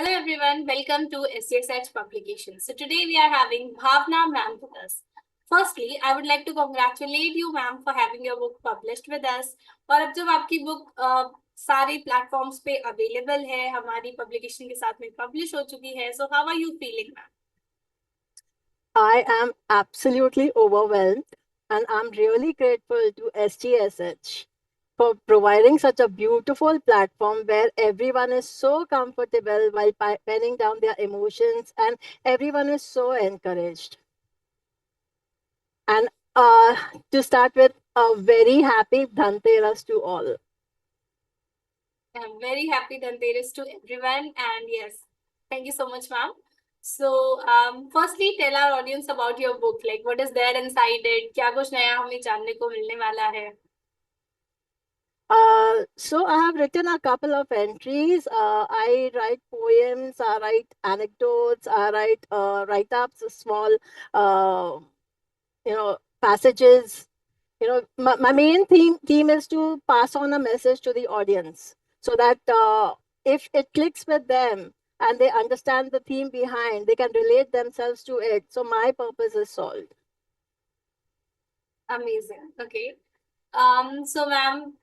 Hello everyone, welcome to SGSH Publications. So today we are having Bhavna ma'am with us. Firstly, I would like to congratulate you ma'am for having your book published with us. और अब जब आपकी book सारे platforms पे available है, हमारी publication के साथ में पब्लिश हो चुकी है. So how are you feeling ma'am? I am absolutely overwhelmed, and I'm really grateful to SGSH for providing such a beautiful platform where everyone is so comfortable while penning down their emotions and everyone is so encouraged. And to start with, a very happy Dhanteras to all. I'm very happy Dhanteras to everyone, and yes, thank you so much ma'am. So, firstly, tell our audience about your book. Like, what is there inside it? क्या कुछ नया हमें जानने को मिलने वाला है? So I have written a couple of entries. I write poems, I write anecdotes, I write write-ups, small, passages. My main theme is to pass on a message to the audience so that if it clicks with them and they understand the theme behind, they can relate themselves to it. So my purpose is solved. Amazing. Okay. So ma'am,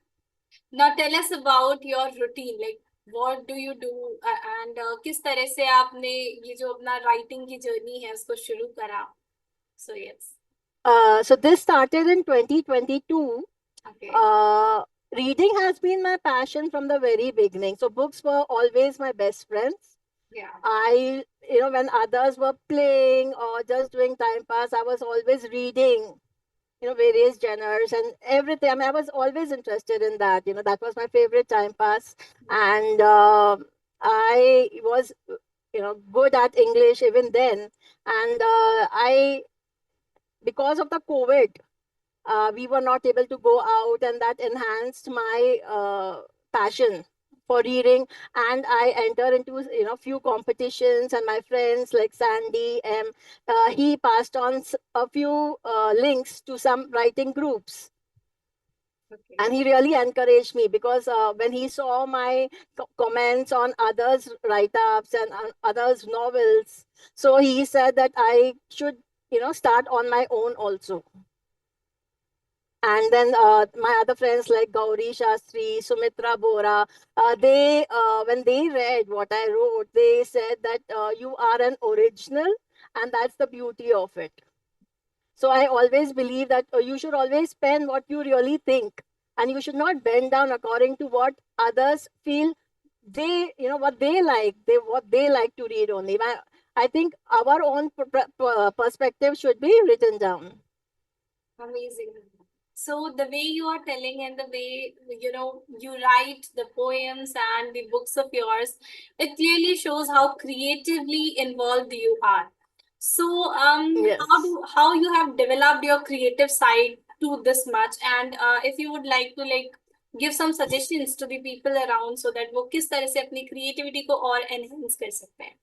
now tell us about your routine. Like, what do you do and किस तरह से आपने ये जो अपना writing की journey है उसको शुरू करा? So yes. So this started in 2022. Okay. Reading has been my passion from the very beginning. So books were always my best friends. Yeah. When others were playing or just doing time pass, I was always reading, various genres and everything. I mean, I was always interested in that. That was my favorite time pass. And I was, good at English even then. And because of the COVID, we were not able to go out, and that enhanced my passion for reading. And I enter into few competitions, and my friends like Sandy he passed on a few links to some writing groups. Okay. And he really encouraged me because when he saw my comments on others' write-ups and on others' novels, so he said that I should start on my own also. And then my other friends like Gauri Shastri, Sumitra Bora, they when they read what I wrote, they said that you are an original, and that's the beauty of it. So I always believe that you should always pen what you really think, and you should not bend down according to what others feel what they like, what they like to read only. I think our own perspective should be written down. Amazing. So the way you are telling and the way you write the poems and the books of yours, it clearly shows how creatively involved you are. So Yes. how you have developed your creative side to this much, and if you would like to give some suggestions to the people around so that वो किस तरह से अपनी creativity को और enhance कर सकते हैं.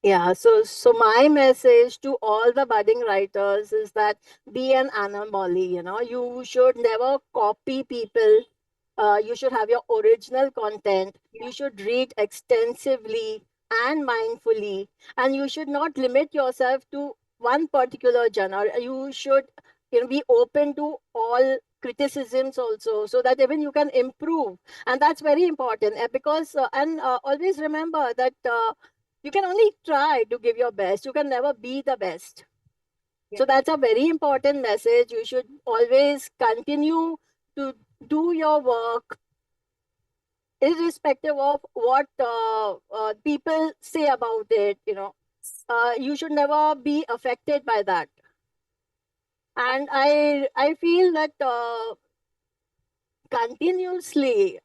Yeah, so my message to all the budding writers is that be an anomaly. You should never copy people. You should have your original content. Yeah. You should read extensively and mindfully, and you should not limit yourself to one particular genre. You should be open to all criticisms also, so that even you can improve, and that's very important. Because always remember that you can only try to give your best. You can never be the best. Yeah. So that's a very important message. You should always continue to do your work irrespective of what people say about it. You should never be affected by that. And I feel that continuously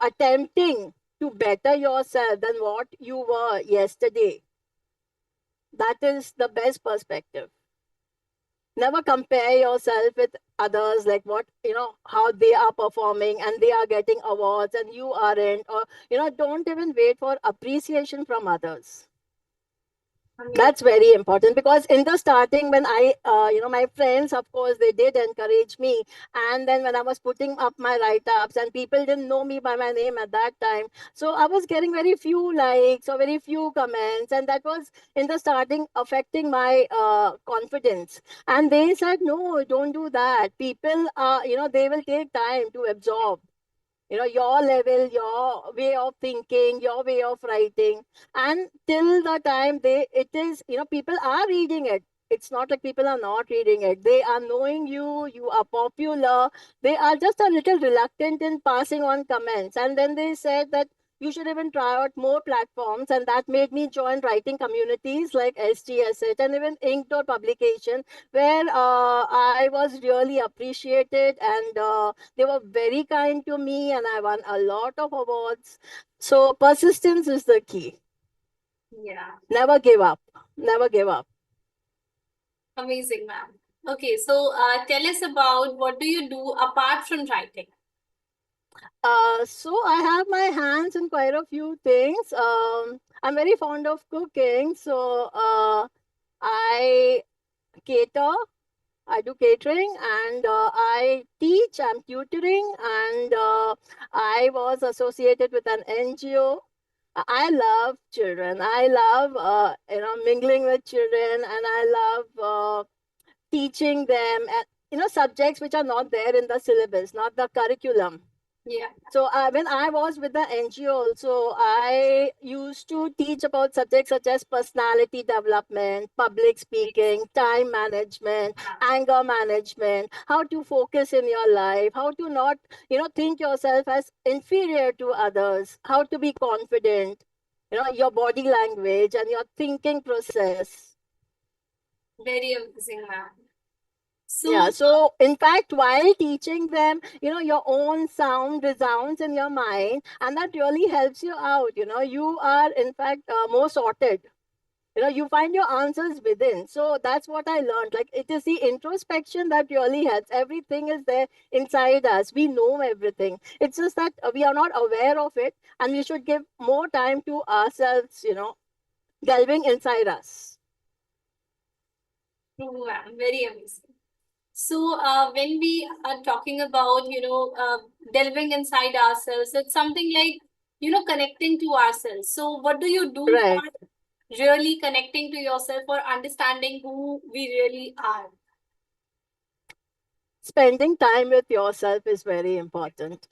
attempting to better yourself than what you were yesterday, that is the best perspective. Never compare yourself with others, like how they are performing and they are getting awards and you aren't, or don't even wait for appreciation from others. Amazing. That's very important, because in the starting, when my friends, of course, they did encourage me. And then when I was putting up my write ups, and people didn't know me by my name at that time, so I was getting very few likes or very few comments. And that was in the starting affecting my confidence. And they said, no, don't do that. People are, they will take time to absorb, your level, your way of thinking, your way of writing. And till the time it is, people are reading it. It's not like people are not reading it. They are knowing you, you are popular. They are just a little reluctant in passing on comments. And then they said that you should even try out more platforms. And that made me join writing communities like SGSH and even Inked Publication, where I was really appreciated. And they were very kind to me, and I won a lot of awards. So persistence is the key. Yeah. Never give up. Never give up. Amazing, ma'am. Okay, so tell us about what do you do apart from writing? So I have my hands in quite a few things. I'm very fond of cooking. So I cater. I do catering, and I teach. I'm tutoring, and I was associated with an NGO. I love children. I love mingling with children, and I love teaching them, and subjects which are not there in the syllabus, not the curriculum. Yeah. So when I was with the NGO also, I used to teach about subjects such as personality development, public speaking, time management, anger management, how to focus in your life, how to not, think yourself as inferior to others, how to be confident, your body language and your thinking process. Very amazing, ma'am. Yeah, So, so in fact, while teaching them, your own sound resounds in your mind, and that really helps you out. You are, in fact, more sorted. You find your answers within. So that's what I learned. Like, it is the introspection that really helps. Everything is there inside us. We know everything. It's just that we are not aware of it, and we should give more time to ourselves, delving inside us. true, ma'am. Very amazing. So, when we are talking about, delving inside ourselves, it's something like, connecting to ourselves. So, what do you do Right. for really connecting to yourself or understanding who we really are? Spending time with yourself is very important.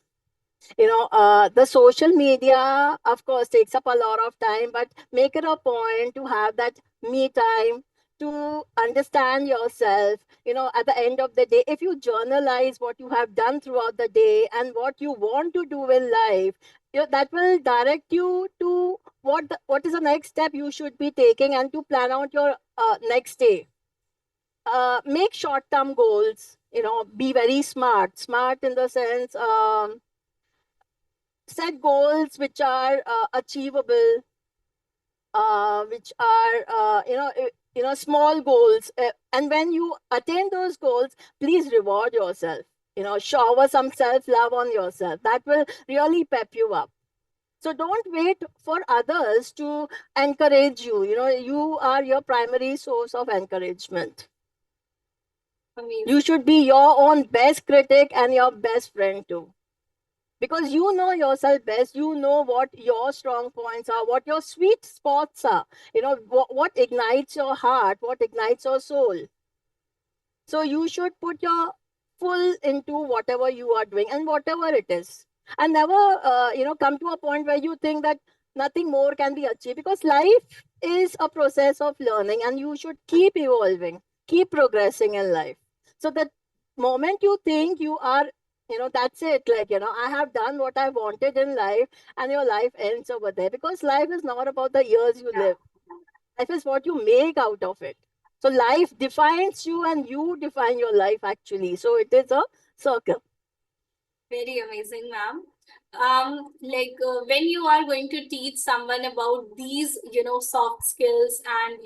The social media, of course, takes up a lot of time, but make it a point to have that me time, to understand yourself. At the end of the day, if you journalize what you have done throughout the day and what you want to do in life, that will direct you to what is the next step you should be taking, and to plan out your next day. Make short term goals. Be very smart in the sense, set goals which are achievable, which are small goals. And when you attain those goals, please reward yourself. Shower some self love on yourself. That will really pep you up. So don't wait for others to encourage you. You are your primary source of encouragement. You Amazing. should be your own best critic and your best friend too, because you know yourself best. You know what your strong points are, what your sweet spots are, what ignites your heart, what ignites your soul. So you should put your full into whatever you are doing, and whatever it is. And never come to a point where you think that nothing more can be achieved, because life is a process of learning, and you should keep evolving, keep progressing in life. So that moment you think you are, that's it, like, I have done what I wanted in life, and your life ends over there. Because life is not about the years you live. Life is what you make out of it. So life defines you, and you define your life, actually. So it is a circle. Very amazing, ma'am. When you are going to teach someone about these, soft skills and,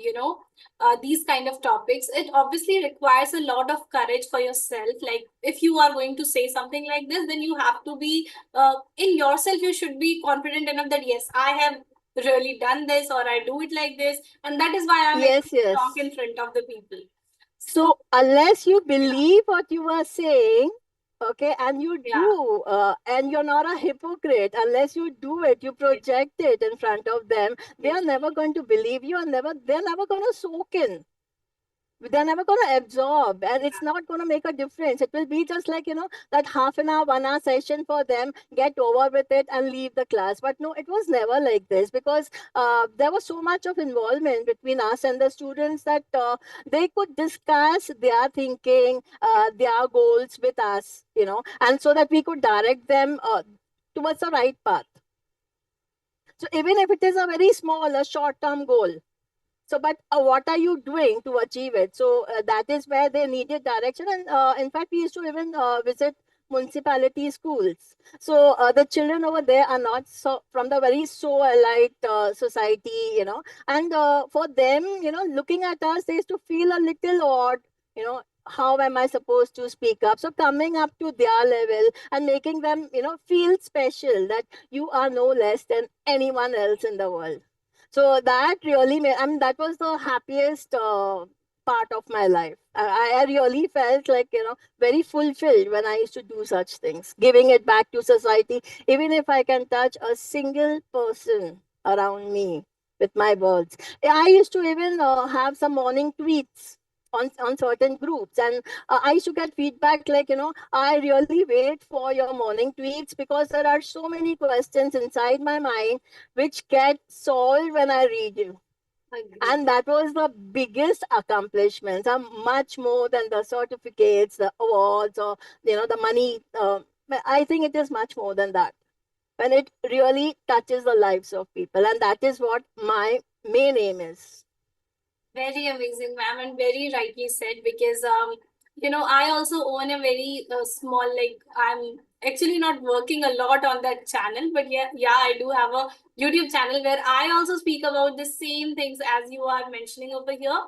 these kind of topics, it obviously requires a lot of courage for yourself. Like, if you are going to say something like this, then you have to be, in yourself, you should be confident enough that, yes, I have really done this, or I do it like this, and that is why I'm able Yes, to talk yes. in front of the people. So So unless you yeah, believe what you are saying, okay, and you yeah, do, and you're not a hypocrite, unless you do it, you yes, project it in front of them, they yes, are never going to believe you, and they're never going to soak in. They're never going to absorb, and it's yeah, not going to make a difference. It will be just like, that half an hour, 1 hour session for them, get over with it and leave the class. But no, it was never like this, because there was so much of involvement between us and the students, that they could discuss their thinking, yes, their goals with us, and so that we could direct them towards the right path. So even if it is a very small, a short term goal, so, but what are you doing to achieve it? So that is where they needed direction. And in fact, we used to even visit municipality schools. So the children over there are not so from the very so elite society, and for them, looking at us, they used to feel a little odd, how am I supposed to speak up? So coming up to their level and making them, feel special, that you are no less than anyone else in the world. So that really made, I mean, that was the happiest part of my life. I really felt like, very fulfilled when I used to do such things, giving it back to society, even if I can touch a single person around me with my words. I used to even have some morning tweets on certain groups, and I used to get feedback like, I really wait for your morning tweets, because there are so many questions inside my mind which get solved when I read you. agree. And that was the biggest accomplishments, much more than the certificates, the awards, or the money. I think it is much more than that. When it really touches the lives of people, and that is what my main aim is. Very amazing, ma'am, and very rightly said, because I also own a very small, like, I'm actually not working a lot on that channel, but yeah, yeah, I do have a YouTube channel where I also speak about the same things as you are mentioning over here,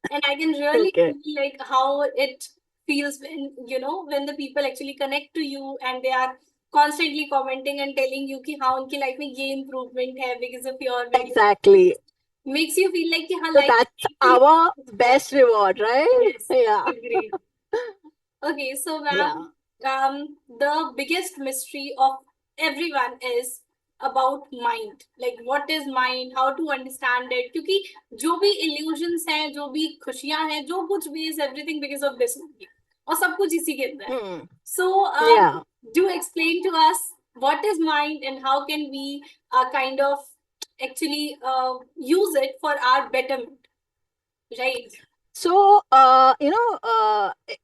and I can really Okay. feel like how it feels when when the people actually connect to you and they are constantly commenting and telling you कि हाँ उनकी life में ये improvement है because of your video, Exactly. makes you feel like कि हाँ So life that's actually our yeah, best reward, right? yes, Yeah. agreed. Okay, so ma'am, Yeah. the biggest mystery of everyone is about mind. Like, what is mind? How to understand it? क्योंकि जो भी illusions हैं, जो भी खुशियां हैं, जो कुछ भी is everything because of this only. और सब कुछ इसी के अंदर है. Hmm. So, Yeah. do explain to us what is mind and how can we kind of actually use it for our betterment, right? So,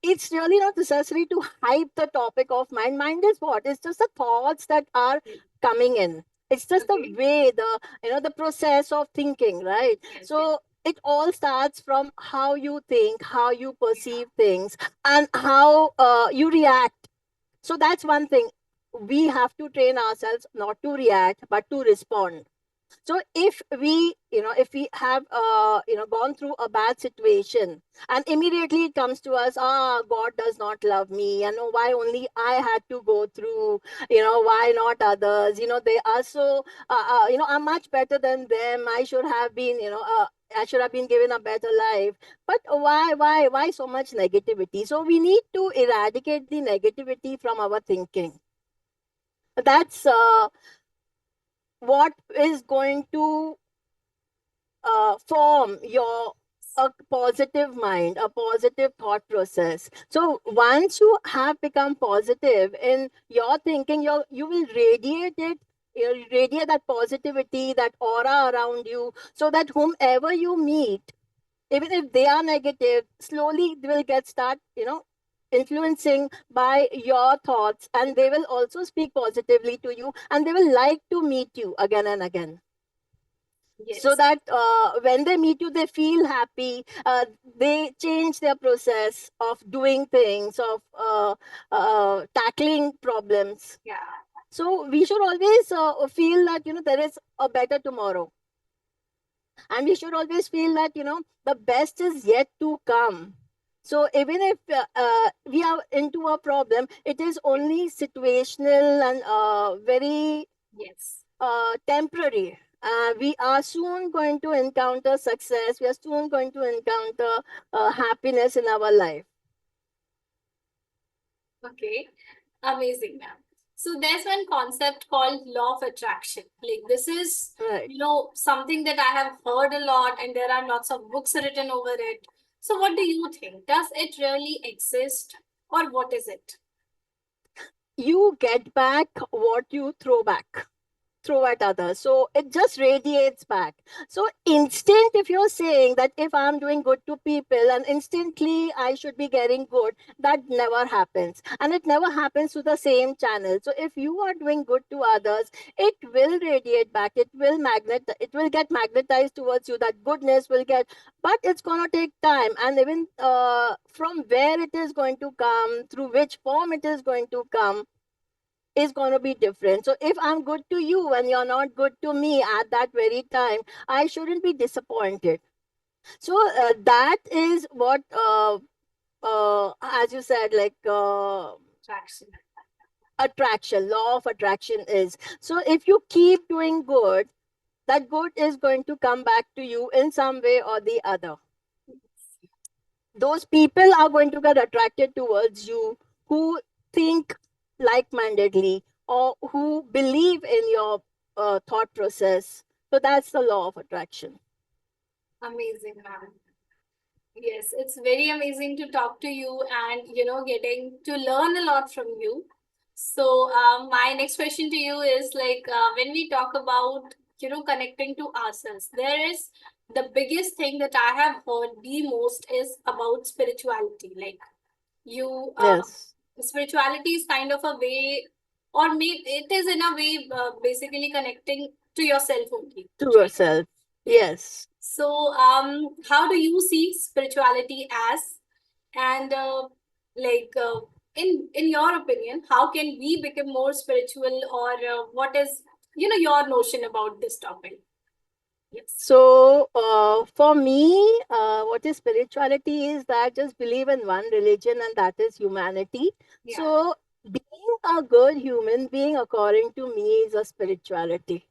it's really not necessary to hype the topic of mind. Mind is what? It's just the thoughts that are coming in. It's just the Okay. way, the process of thinking, right? Yes, yes. So it all starts from how you think, how you Yeah. perceive things, and how you react. So that's one thing. We have to train ourselves not to react, but to respond. So if we have gone through a bad situation, and immediately it comes to us, God does not love me, why only I had to go through, why not others, they are so I'm much better than them, I should have been, I should have been given a better life. But why so much negativity? So we need to eradicate the negativity from our thinking. That's what is going to form your a positive mind, a positive thought process. So once you have become positive in your thinking, you will radiate it. You radiate that positivity, that aura around you, so that whomever you meet, even if they are negative, slowly they will get start, influencing by your thoughts, and they will also speak positively to you, and they will like to meet you again and again, so Yes. that when they meet you, they feel happy, they change their process of doing things, of tackling problems. Yeah. So we should always feel that there is a better tomorrow, and we should always feel that the best is yet to come. So even if we are into a problem, it is only situational and very Yes. temporary. We are soon going to encounter success. We are soon going to encounter happiness in our life. Okay, amazing, ma'am. So there's one concept called law of attraction. Like this is, Right. something that I have heard a lot, and there are lots of books written over it. So what do you think? Does it really exist, or what is it? You get back what you throw at others. So it just radiates back. So instant, if you're saying that if I'm doing good to people and instantly I should be getting good, that never happens. And it never happens to the same channel. So if you are doing good to others, it will radiate back. It will get magnetized towards you. That goodness will get, but it's gonna take time. And even from where it is going to come, through which form it is going to come, is going to be different. So if I'm good to you and you're not good to me at that very time, I shouldn't be disappointed. So that is what, as you said, like Attraction. attraction, law of attraction is. So if you keep doing good, that good is going to come back to you in some way or the other. Those people are going to get attracted towards you who think like-mindedly or who believe in your thought process. So that's the law of attraction. Amazing, ma'am. Yes, it's very amazing to talk to you and, getting to learn a lot from you. So, my next question to you is like, when we talk about, connecting to ourselves, there is the biggest thing that I have heard the most is about spirituality. Like, you, Yes, spirituality is kind of a way, or maybe it is in a way, basically connecting to yourself only, to right? yourself. Yeah. Yes. So, how do you see spirituality as, and like in your opinion, how can we become more spiritual, or what is your notion about this topic? Yes. So for me, what is spirituality is that just believe in one religion, and that is humanity. Yeah. So being a good human being, according to me, is a spirituality.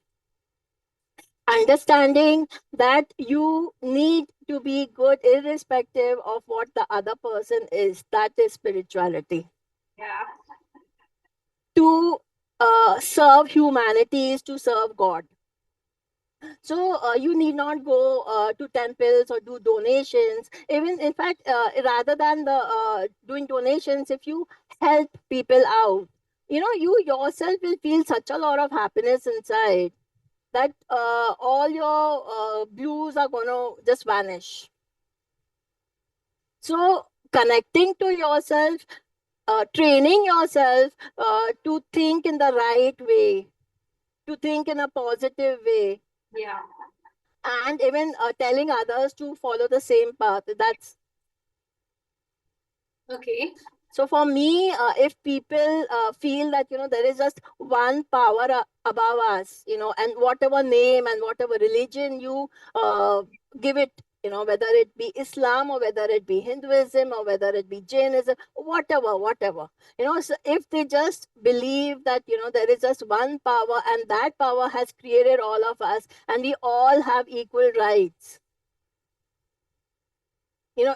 Understanding that you need to be good irrespective of what the other person is, that is spirituality. Yeah. To serve humanity is to serve God. So you need not go to temples or do donations. Even in fact, rather than the doing donations, if you help people out, you yourself will feel such a lot of happiness inside that all your blues are going to just vanish. So connecting to yourself, training yourself to think in the right way, to think in a positive way, Yeah. and even telling others to follow the same path. That's Okay. so for me. If people feel that there is just one power above us, and whatever name and whatever religion you give it, whether it be Islam or whether it be Hinduism or whether it be Jainism, whatever, so if they just believe that there is just one power and that power has created all of us and we all have equal rights,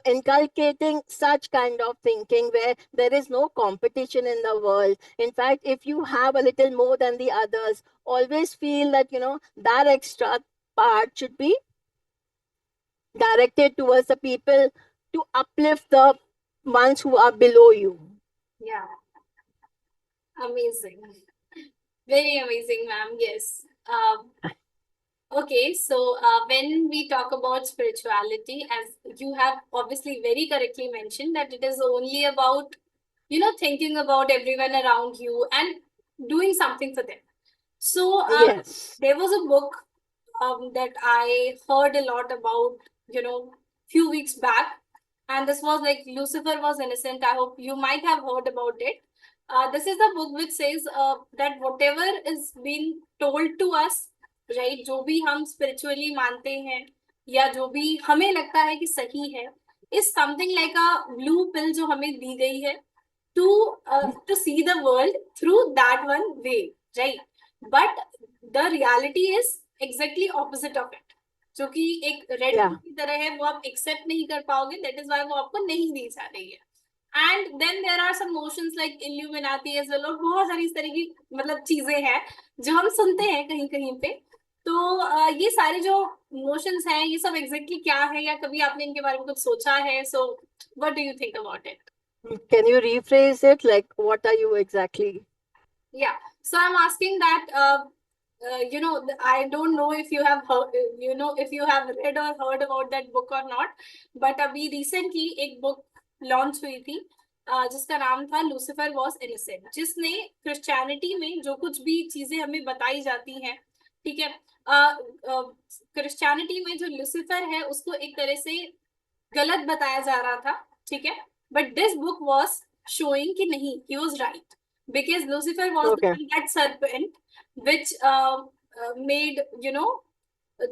inculcating such kind of thinking where there is no competition in the world. In fact, if you have a little more than the others, always feel that that extra part should be directed towards the people, to uplift the ones who are below you. Yeah. Amazing. Very amazing, ma'am. Yes. Okay, so when we talk about spirituality, as you have obviously very correctly mentioned, that it is only about, thinking about everyone around you and doing something for them. So Yes. there was a book that I heard a lot about, few weeks back, and this was like Lucifer was innocent. I hope you might have heard about it. This is the book which says that whatever is being told to us, right, जो भी हम spiritually मानते हैं या जो भी हमें लगता है कि सही है, is something like a blue pill जो हमें दी गई है to see the world through that one way, right? But the reality is exactly opposite of it, जो कि एक रेड बुक Yeah. की तरह है, वो आप एक्सेप्ट नहीं कर पाओगे, दैट इज वाई वो आपको नहीं दी जा रही है। And then there are some notions like Illuminati as well, और बहुत सारी इस तरह की मतलब चीजें हैं जो हम सुनते हैं कहीं कहीं पे। तो ये सारे जो नोशंस हैं, ये सब एग्जैक्टली क्या है, या कभी आपने इनके बारे में कुछ सोचा है? So what do you think about it? Can you rephrase it? Like, what are you exactly? Yeah. So I'm asking that, I don't know if you have heard, if you have read or heard about that book or not, but अभी recently एक book launch हुई थी, जिसका नाम था Lucifer was innocent, जिसने Christianity में जो कुछ भी चीजें हमें बताई जाती हैं, ठीक है, क्रिश्चियनिटी में जो लूसीफर है उसको एक तरह से गलत बताया जा रहा था, ठीक है, but this book was showing कि नहीं, he was right, because Lucifer was the Okay. one, that serpent which made,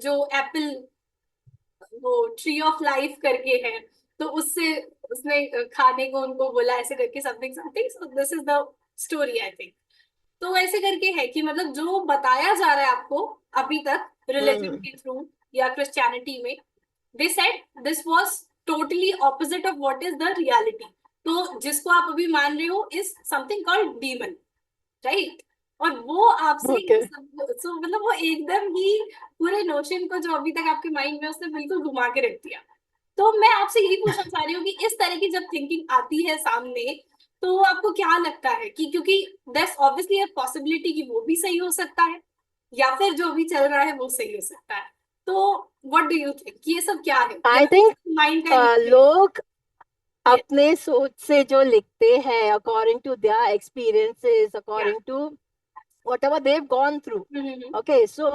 जो एप्पल, वो ट्री ऑफ लाइफ करके है, तो उससे उसने खाने को उनको बोला, ऐसे करके something something, so this is the story I think. तो ऐसे करके है कि मतलब जो बताया जा रहा है आपको अभी तक रिलीजन Hmm. के थ्रू या क्रिश्चियनिटी में, they said this was totally opposite of what is the reality. तो जिसको आप अभी मान रहे हो is something called demon, right? और वो आपसे ये Okay. सब, so, मतलब वो एकदम ही पूरे नोशन को जो अभी तक आपके माइंड में, उसने बिल्कुल घुमा के रख दिया। तो मैं आपसे यही पूछना चाह रही हूँ कि इस तरह की जब थिंकिंग आती है सामने, तो आपको क्या लगता है कि, क्योंकि दस ऑब्वियसली पॉसिबिलिटी कि वो भी सही हो सकता है, या फिर जो भी चल रहा है वो सही हो सकता है, तो व्हाट डू यू थिंक कि ये सब क्या है, या I think माइंड का इल्यूजन है? लोग Yes. अपने सोच से जो लिखते हैं, according to their experiences, Yeah. according to whatever they've gone through. Mm-hmm. Okay, so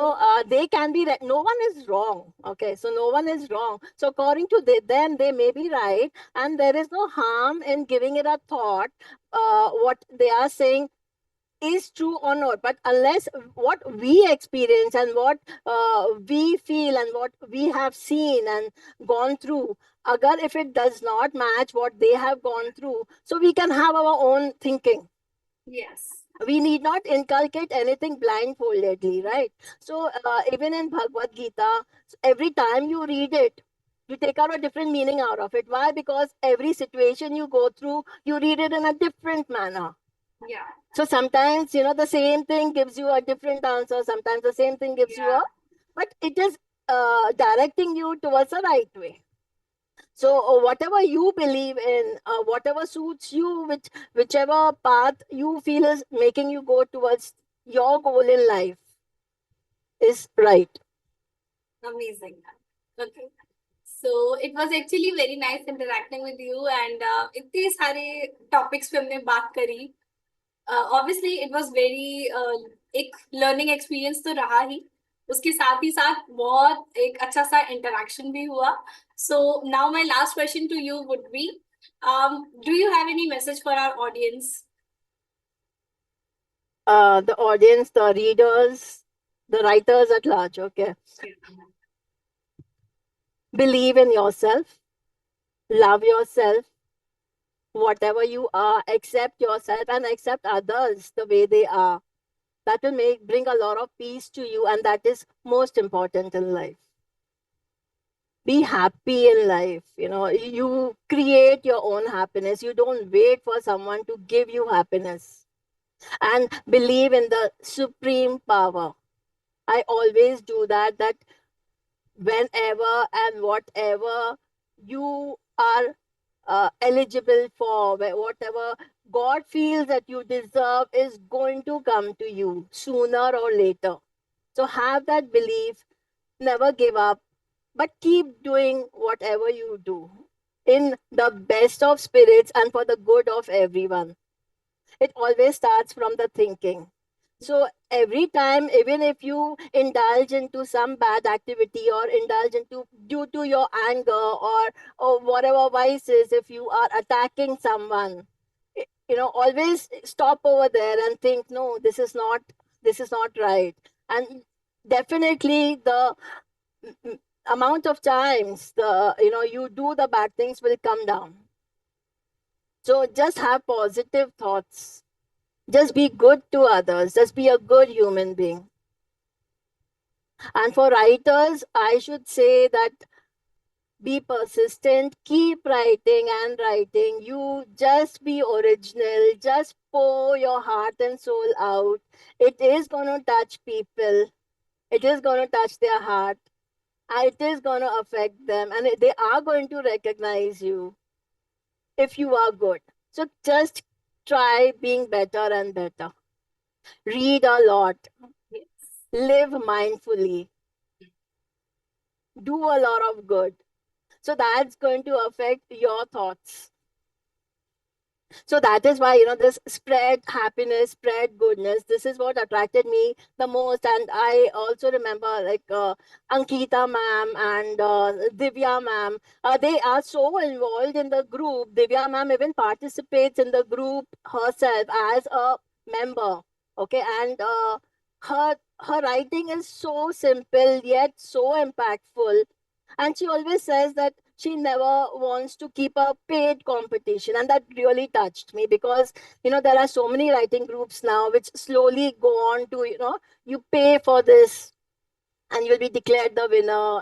they can be right. No one is wrong. Okay, so no one is wrong. So according to them, they may be right, and there is no harm in giving it a thought. What they are saying is true or not, but unless what we experience and what we feel and what we have seen and gone through, agar if it does not match what they have gone through, so we can have our own thinking. Yes. We need not inculcate anything blindfoldedly, right? So even in Bhagavad Gita, every time you read it, you take out a different meaning out of it. Why? Because every situation you go through, you read it in a different manner. Yeah. So sometimes, the same thing gives you a different answer. Sometimes the same thing gives you Yeah. a, but it is directing you towards the right way. So whatever you believe in, whatever suits you, whichever path you feel is making you go towards your goal in life is right. Amazing. Okay. So it was actually very nice interacting with you, and इतने सारे topics पे हमने बात करी। Obviously it was very एक learning experience तो रहा ही, उसके साथ ही साथ बहुत एक अच्छा सा interaction भी हुआ। So now my last question to you would be, do you have any message for our audience? The audience, the readers, the writers at large, okay. Believe in yourself, love yourself, whatever you are, accept yourself and accept others the way they are. That will bring a lot of peace to you, and that is most important in life. Be happy in life. You create your own happiness. You don't wait for someone to give you happiness. And believe in the supreme power. I always do that whenever and whatever you are eligible for, whatever God feels that you deserve is going to come to you sooner or later. So have that belief, never give up, but keep doing whatever you do in the best of spirits and for the good of everyone. It always starts from the thinking. So every time, even if you indulge into some bad activity or indulge into due to your anger or whatever vices, if you are attacking someone, always stop over there and think, no, this is not right. And definitely the amount of times you do the bad things will come down. So just have positive thoughts. Just be good to others. Just be a good human being. And for writers, I should say that be persistent, keep writing and writing. You just be original, just pour your heart and soul out. It is going to touch people, it is going to touch their heart, and it is going to affect them, and they are going to recognize you if you are good. So just try being better and better. Read a lot, Yes. live mindfully, do a lot of good. So that's going to affect your thoughts. So that is why, this spread happiness, spread goodness, this is what attracted me the most. And I also remember, like, Ankita ma'am and Divya ma'am, they are so involved in the group. Divya ma'am even participates in the group herself as a member. Okay. And her writing is so simple yet so impactful, and she always says that she never wants to keep a paid competition. And that really touched me, because there are so many writing groups now which slowly go on to, you pay for this and you'll be declared the winner.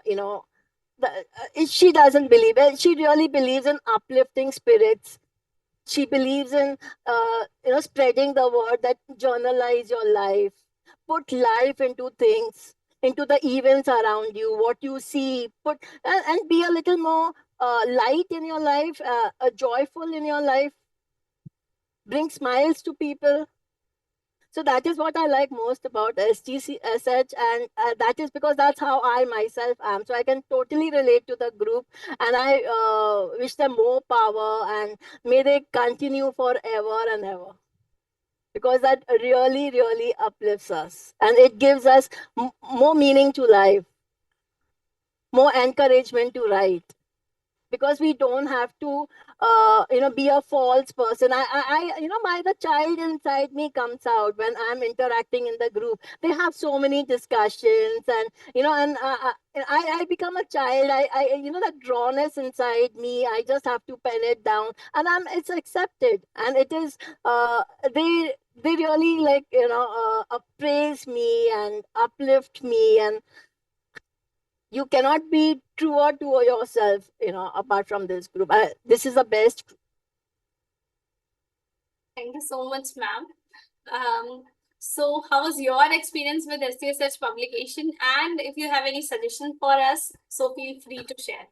She doesn't believe it. She really believes in uplifting spirits. She believes in spreading the word, that journalize your life, put life into things, into the events around you, what you see, and be a little more light in your life, joyful in your life, bring smiles to people. So that is what I like most about SGSH, and that is because that's how I myself am. So I can totally relate to the group, and I wish them more power, and may they continue forever and ever, because that really, really uplifts us, and it gives us more meaning to life, more encouragement to write, because we don't have to be a false person. My the child inside me comes out when I'm interacting in the group. They have so many discussions, and I become a child. That rawness inside me, I just have to pen it down, and it's accepted, and it is they really, like, praise me and uplift me, and you cannot be truer to yourself, apart from this group. This is the best. Thank you so much, ma'am. Um, so how was your experience with SGSH publication? And if you have any suggestion for us, so feel free to share.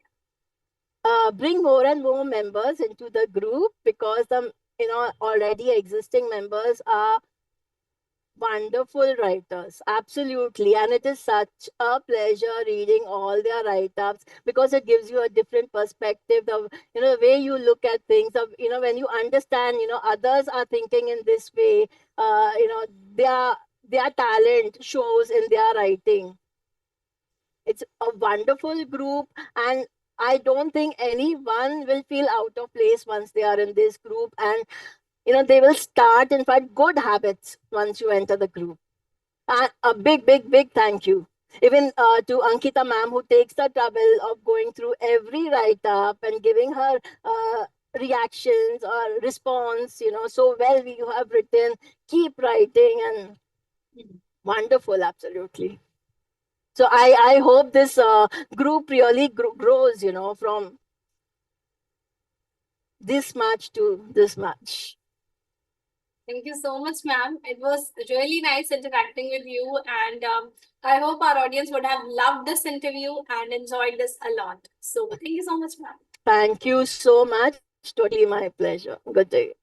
Bring more and more members into the group, because the already existing members are wonderful writers, absolutely. And it is such a pleasure reading all their write-ups, because it gives you a different perspective of, the way you look at things, of, when you understand, others are thinking in this way, their talent shows in their writing. It's a wonderful group, and I don't think anyone will feel out of place once they are in this group. And they will start, in fact, good habits once you enter the group. And a big, big, big thank you. Even to Ankita ma'am, who takes the trouble of going through every write up and giving her reactions or response, so well you have written, keep writing, and wonderful, absolutely. So I hope this group really grows, from this much to this much. Thank you so much, ma'am. It was really nice interacting with you, and I hope our audience would have loved this interview and enjoyed this a lot. So, thank you so much, ma'am. Thank you so much. Totally my pleasure. Good day.